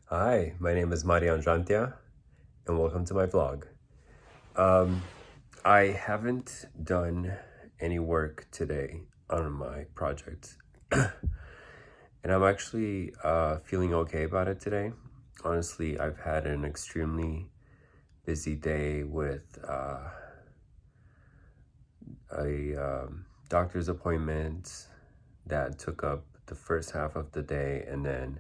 Hi, my name is Marian Jantia, and welcome to my vlog. I haven't done any work today on my project, and I'm actually feeling okay about it today. Honestly, I've had an extremely busy day with a doctor's appointment that took up the first half of the day, and then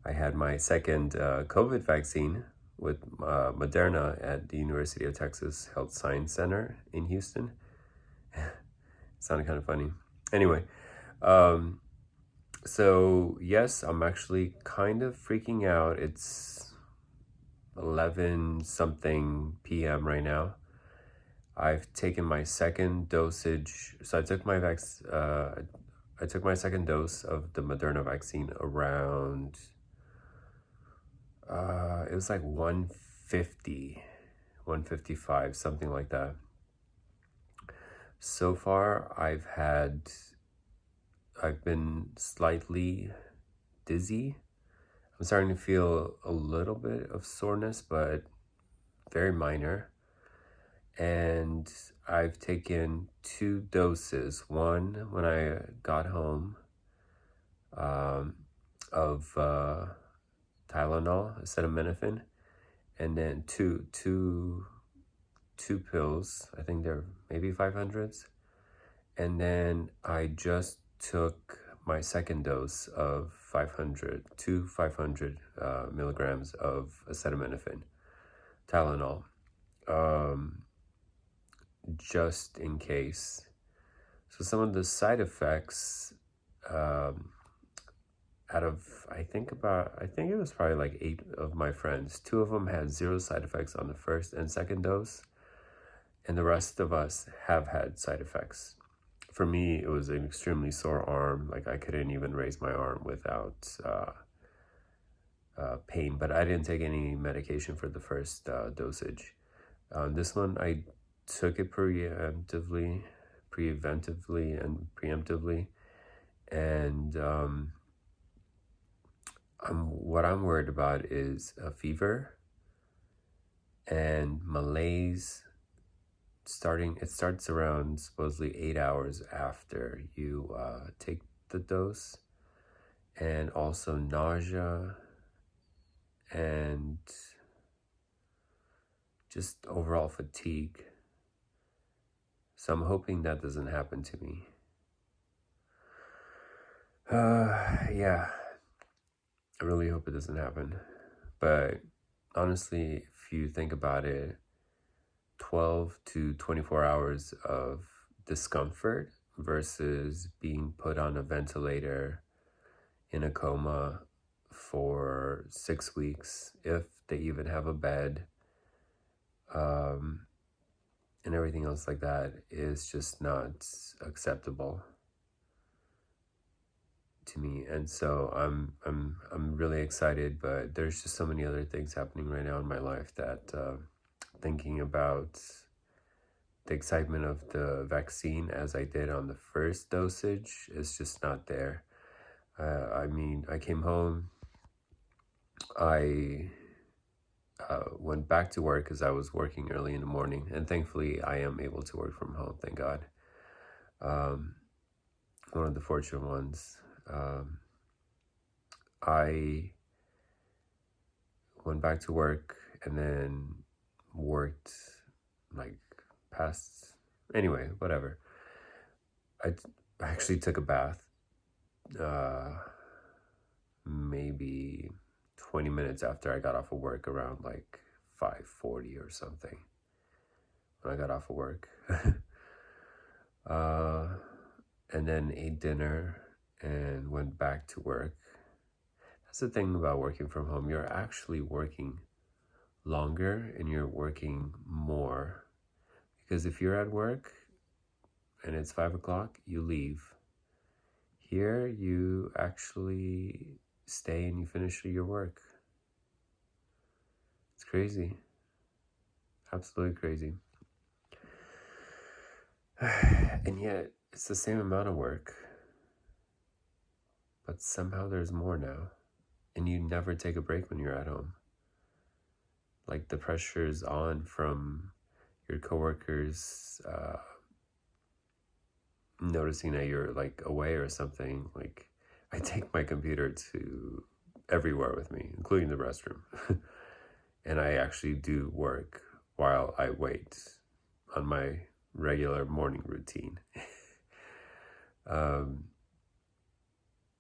I had my second COVID vaccine with Moderna at the University of Texas Health Science Center in Houston. Sounded kind of funny. Anyway, um, so yes, I'm actually kind of freaking out. It's 11 something p.m. right now. I've taken my second dosage. So I took my second dose of the Moderna vaccine around it was like 150, 155, something like that. So far, I've been slightly dizzy. I'm starting to feel a little bit of soreness, but very minor. And I've taken 2 doses. One when I got home of Tylenol, acetaminophen, and then two pills. I think they're maybe 500s. And then I just took my second dose of 500 milligrams of acetaminophen, Tylenol, just in case. So some of the side effects, out of I think it was probably like 8 of my friends, 2 of them had 0 side effects on the first and second dose, and the rest of us have had side effects. For me, it was an extremely sore arm. Like I couldn't even raise my arm without pain, but I didn't take any medication for the first dosage. This one, I took it preventively, and preemptively, and what I'm worried about is a fever and malaise. It starts around supposedly 8 hours after you take the dose, and also nausea and just overall fatigue. So I'm hoping that doesn't happen to me. Yeah, I really hope it doesn't happen. But honestly, if you think about it, 12 to 24 hours of discomfort versus being put on a ventilator in a coma for 6 weeks, if they even have a bed, and everything else like that, is just not acceptable to me. And so I'm really excited, but there's just so many other things happening right now in my life that thinking about the excitement of the vaccine as I did on the first dosage is just not there. I mean, I came home, I went back to work because I was working early in the morning, and thankfully I am able to work from home, thank God. One of the fortunate ones. I went back to work and then worked like past, anyway, whatever. I actually took a bath maybe 20 minutes after I got off of work, around like 5:40 or something, when I got off of work. And then ate dinner and went back to work. That's the thing about working from home. You're actually working longer and you're working more. Because if you're at work and it's 5 o'clock, you leave. Here, you actually stay and you finish your work. It's crazy. Absolutely crazy. And yet, it's the same amount of work. But somehow there's more now. and you never take a break when you're at home. Like the pressure is on from your coworkers noticing that you're like away or something. Like I take my computer to everywhere with me, including the restroom. And I actually do work while I wait on my regular morning routine.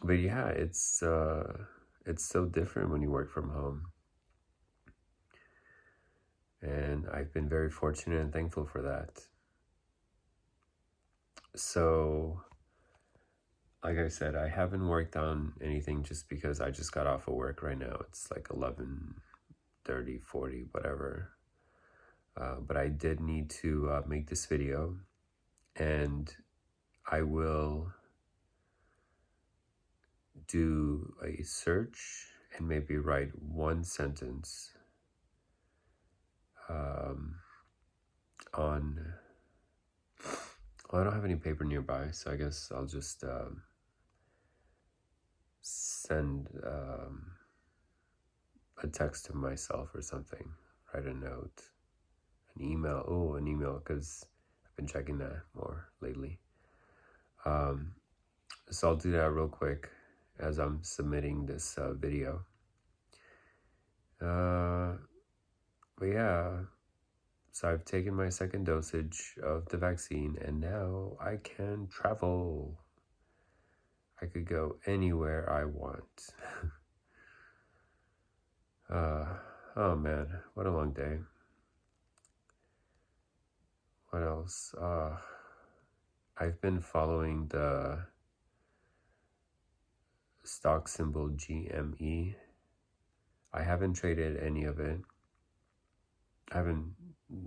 But yeah, it's so different when you work from home. And I've been very fortunate and thankful for that. So, like I said, I haven't worked on anything just because I just got off of work right now. It's like 11:30, 40, whatever. But I did need to make this video, and I will do a search and maybe write one sentence on. Well, I don't have any paper nearby, so I guess I'll just send a text to myself or something, write a note, an email. Oh, an email, because I've been checking that more lately. So I'll do that real quick as I'm submitting this video. But yeah, so I've taken my second dosage of the vaccine, and now I can travel. I could go anywhere I want. Oh man, what a long day. What else? I've been following the stock symbol GME. I haven't traded any of it. I haven't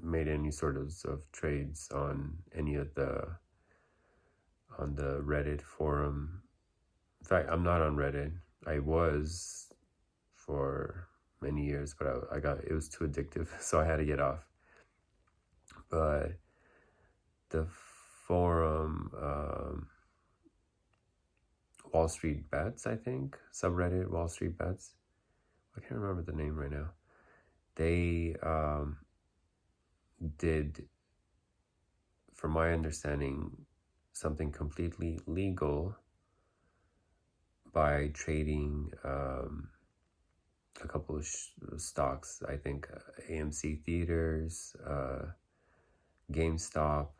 made any sort of trades on any of on the Reddit forum. In fact, I'm not on Reddit. I was for many years, but it was too addictive, so I had to get off. But the forum, Wall Street Bets, I think, subreddit Wall Street Bets, I can't remember the name right now. They did, from my understanding, something completely legal by trading a couple of stocks. I think AMC Theaters, GameStop,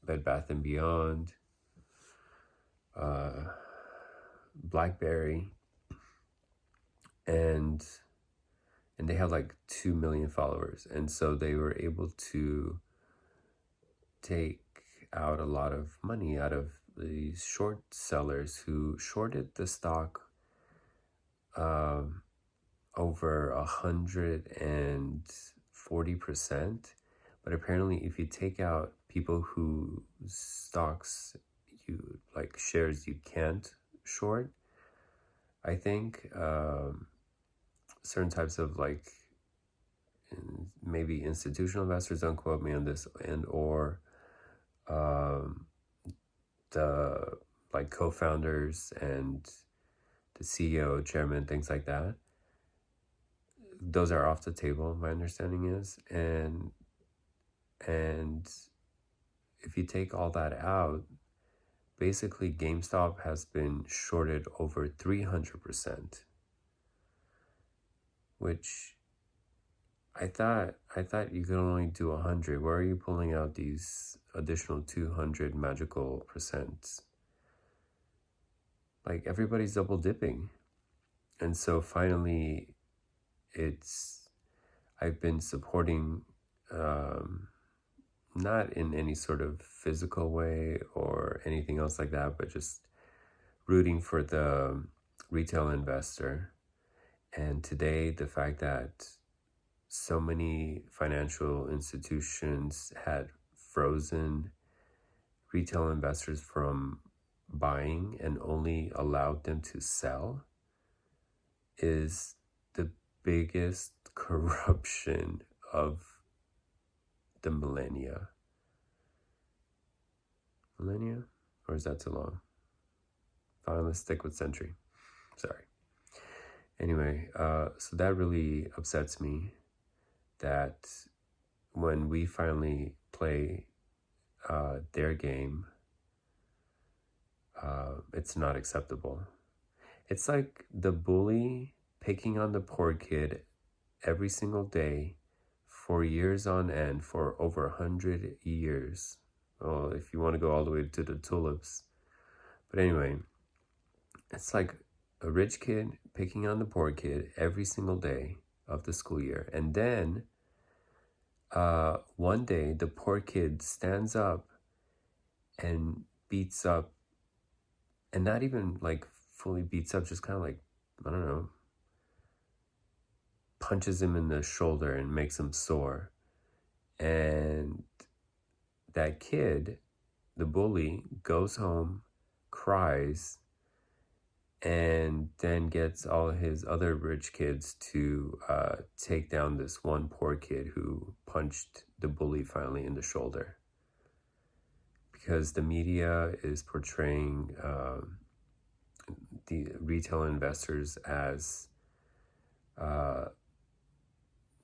Bed Bath & Beyond, BlackBerry, and they had like 2 million followers, and so they were able to take out a lot of money out of these short sellers who shorted the stock over 140%. But apparently, if you take out people whose stocks shares you can't short, I think certain types of maybe institutional investors, don't quote me on this, and or the co-founders and the CEO, chairman, things like that, those are off the table, my understanding is. And if you take all that out, basically GameStop has been shorted over 300%, which I thought you could only do 100. Where are you pulling out these additional 200 magical percents? Like, everybody's double dipping. And so finally, I've been supporting, not in any sort of physical way or anything else like that, but just rooting for the retail investor. And today, the fact that so many financial institutions had frozen retail investors from buying and only allowed them to sell is the biggest corruption of the millennia. Millennia? Or is that too long? Fine, let's stick with century. Sorry. Anyway, so that really upsets me that when we finally play their game, it's not acceptable. It's like the bully picking on the poor kid every single day for years on end, for over 100 years. Well, if you want to go all the way to the tulips. But anyway, it's like a rich kid picking on the poor kid every single day of the school year. And then one day the poor kid stands up and beats up, and not even like fully beats up, just kind of like, I don't know, punches him in the shoulder and makes him sore. And that kid, the bully, goes home, cries, and then gets all his other rich kids to take down this one poor kid who punched the bully finally in the shoulder. Because the media is portraying the retail investors as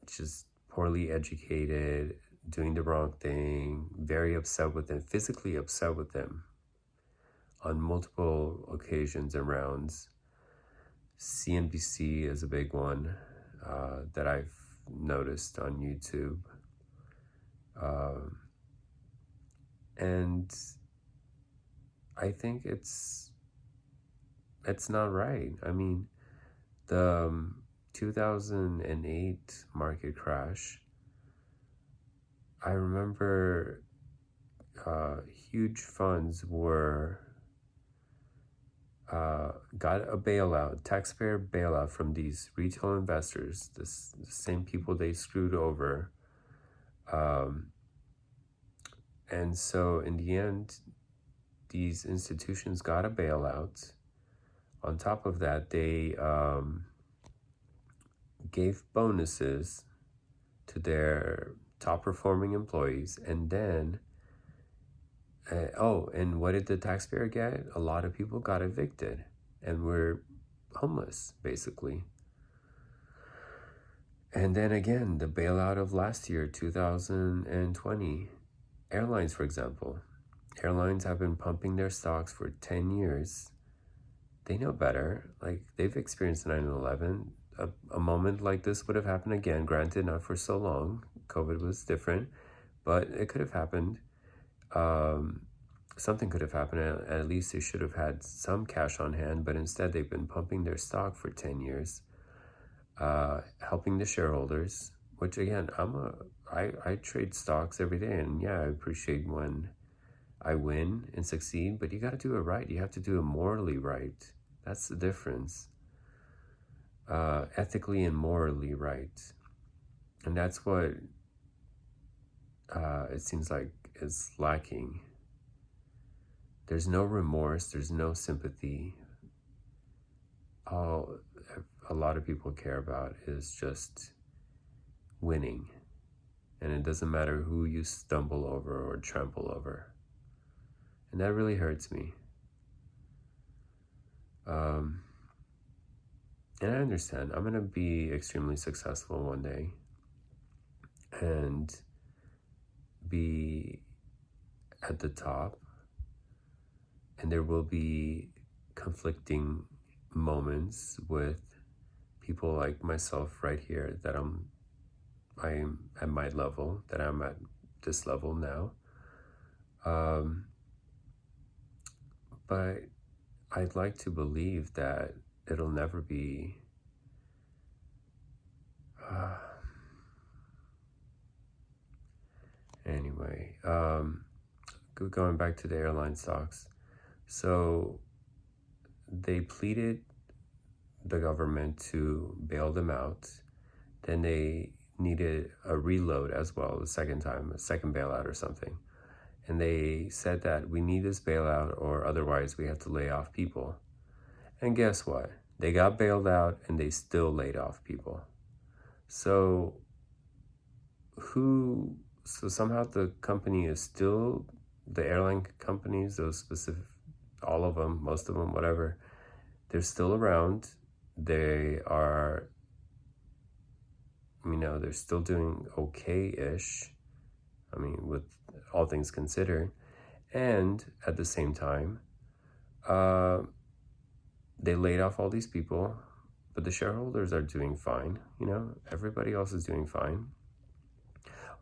just poorly educated, doing the wrong thing, very upset with them, physically upset with them on multiple occasions and rounds. CNBC is a big one that I've noticed on YouTube. And I think it's not right. I mean, the 2008 market crash, I remember huge funds were got a bailout, taxpayer bailout from these retail investors, the same people they screwed over. And so in the end, these institutions got a bailout. On top of that, they gave bonuses to their top performing employees. And then, and what did the taxpayer get? A lot of people got evicted and were homeless, basically. And then again, the bailout of last year, 2020. Airlines, for example. Airlines have been pumping their stocks for 10 years. They know better. Like, they've experienced 9/11. A moment like this would have happened again. Granted, not for so long. COVID was different. But it could have happened. Something could have happened. At least they should have had some cash on hand. But instead, they've been pumping their stock for 10 years. Helping the shareholders. Which, again, I trade stocks every day. And yeah, I appreciate when I win and succeed, but you got to do it right. You have to do it morally right. That's the difference. Ethically and morally right. And that's what it seems like is lacking. There's no remorse. There's no sympathy. All a lot of people care about is just winning. And it doesn't matter who you stumble over or trample over. And that really hurts me. And I understand. I'm going to be extremely successful one day and be at the top. And there will be conflicting moments with people like myself right here that I'm at my level, that I'm at this level now. But I'd like to believe that it'll never be anyway, going back to the airline stocks. So they pleaded the government to bail them out. Then they needed a reload as well, the second time, a second bailout or something. And they said that we need this bailout or otherwise we have to lay off people. And guess what? They got bailed out and they still laid off people. So somehow the company is still, the airline companies, those specific, all of them, most of them, whatever, they're still around. they are, they're still doing okay-ish. I mean, with all things considered. And at the same time, they laid off all these people, but the shareholders are doing fine. Everybody else is doing fine.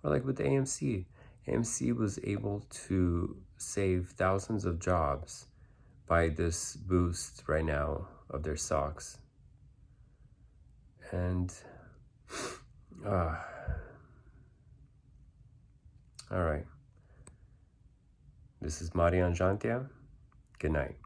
Or like with AMC, AMC was able to save thousands of jobs by this boost right now of their stocks. And all right. This is Marian Jantia. Good night.